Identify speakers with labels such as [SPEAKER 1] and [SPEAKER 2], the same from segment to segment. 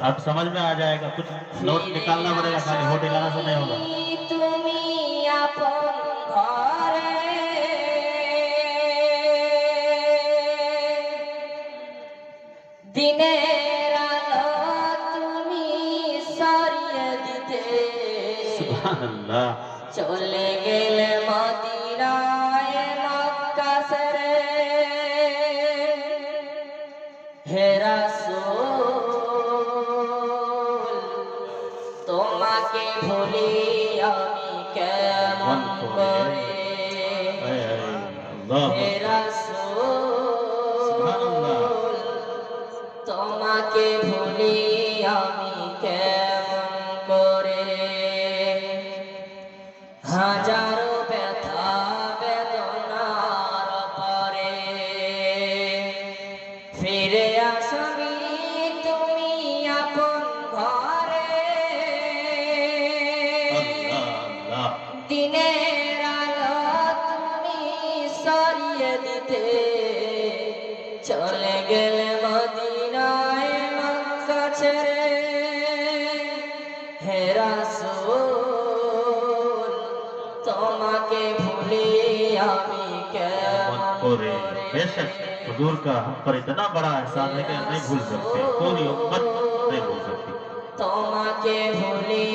[SPEAKER 1] अब समझ में आ जाएगा, कुछ नोट निकालना पड़ेगा, खाली होठ हिलाना से नहीं होगा।
[SPEAKER 2] তুমি আপন ঘরে দিনের আলো তুমি সরিয়ে দিতে
[SPEAKER 1] सुभान अल्लाह।
[SPEAKER 2] চলে গেলে মদিনায় মক্কা ছেড়ে হে রাসূল তোমাকে ভুলি আমি কেমন করে হে রাসূল তোমাকে ভুলি আমি কেমন করে হাজারো ব্যথা বেদনার পরে ফিরে আসবি তুমি আপন ঘরে দিনের আলো তুমি সরিয়ে দিতে চলে গেলে মদিনায় মক্কা ছেড়ে হে রাসূল তোমাকে ভুলি আমি কেমন করে
[SPEAKER 1] बेशक हुजूर का हम पर इतना बड़ा एहसान है कि हम नहीं भूल सकते, पूरी उम्मत नहीं भूल सकती।
[SPEAKER 2] তোমাকে ভুলি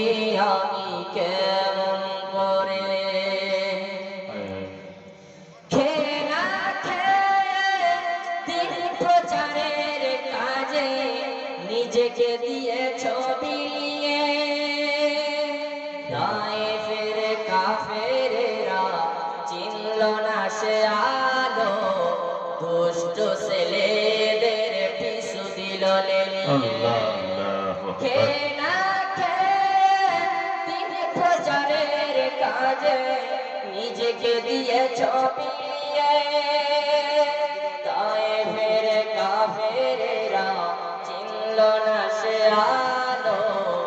[SPEAKER 2] আমি কেমন করে খেয়ে না খেয়ে দিন প্রচারের কাজে নিজেকে দিয়েছ বিলিয়ে তায়েফের কাফেরেরা চিনল না সে আলো দুষ্ট ছেলেদের পিছু দিল লেলিয়ে খেয়ে না খেয়ে তিনি প্রচারের কাজে নিজেকে দিয়েছ বিলিয়ে তায়েফের কাফেরেরা চিনল না সে আলো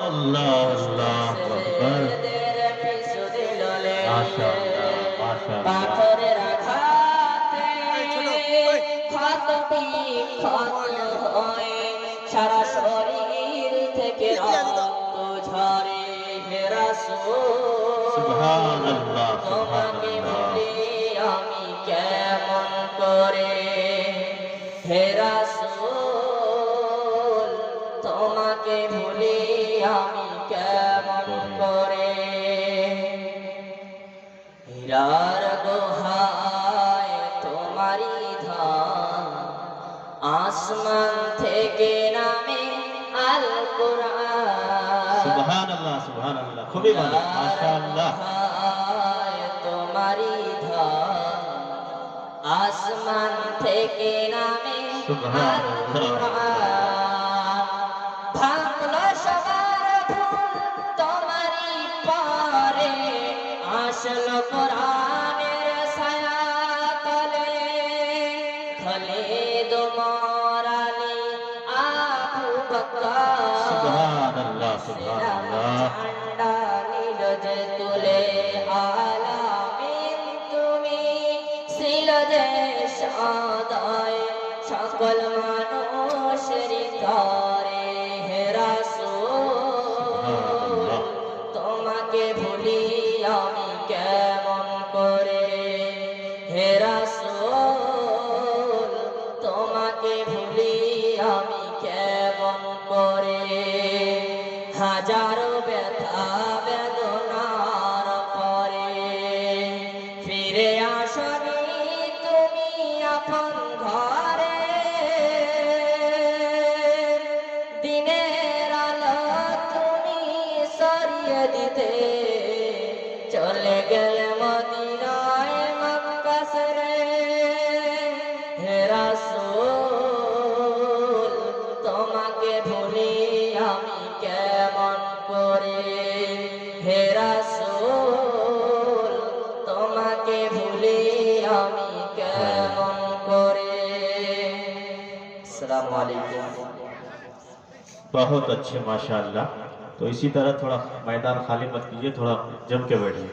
[SPEAKER 1] अल्लाह अल्लाह अकबर।
[SPEAKER 2] পিছু দিল
[SPEAKER 1] माशाअल्लाह माशाअल्लाह।
[SPEAKER 2] পাথরের আঘাতে ক্ষত বিক্ষত হয়ে সারা শরীর থেকে রক্ত ঝরে হে রাসূল
[SPEAKER 1] सुभान अल्लाह सुभान
[SPEAKER 2] তোমাকে
[SPEAKER 1] अल्लाह।
[SPEAKER 2] ভুলি আমি কেমন করে হে রাসূল তোমাকে ভুলি আমি কেমন করে হীরার গুহায় তোমারি ধান আসমান থেকে নামে আল কুরআন
[SPEAKER 1] सुभान अल्लाह सुभान अल्लाह। खूबी माने माशाअल्लाह।
[SPEAKER 2] তোমারি ধান আসমান থেকে নামে
[SPEAKER 1] সুবহান
[SPEAKER 2] আল
[SPEAKER 1] আল্লাহ।
[SPEAKER 2] কুরআন ভাঙলো সবার ভুল তোমারি পরে আসলো কোরআনের ছায়া তলে খালিদ ওমর আলী আবু বকর
[SPEAKER 1] सुभान अल्लाह सुभान अल्लाह।
[SPEAKER 2] ঝান্ডা নিল যে তুলে আলামিন তুমি ছিল যে সদয় সকল মানুষের তরে হে রাসূল তোমাকে ভুলি আমি কেমন করে হে রাসূল তোমাকে ভুলি আমি কেমন করে হাজারো ব্যথা বেদনার পরে ফিরে আসনি তুমি আপন ঘরে দিনের আলো তুমি সরিয়ে দিতে চলে গেলে মদিনায় মক্কা ছেড়ে হে রাসূল তোমাকে ভুলি আমি কেমন করে হে রাসূল তোমাকে ভুলি আমি কেমন করে अस्सलाम वालेकुम।
[SPEAKER 1] बहुत अच्छे माशाअल्लाह। तो इसी तरह थोड़ा मैदान खाली मत कीजिए, थोड़ा जम के बैठिए।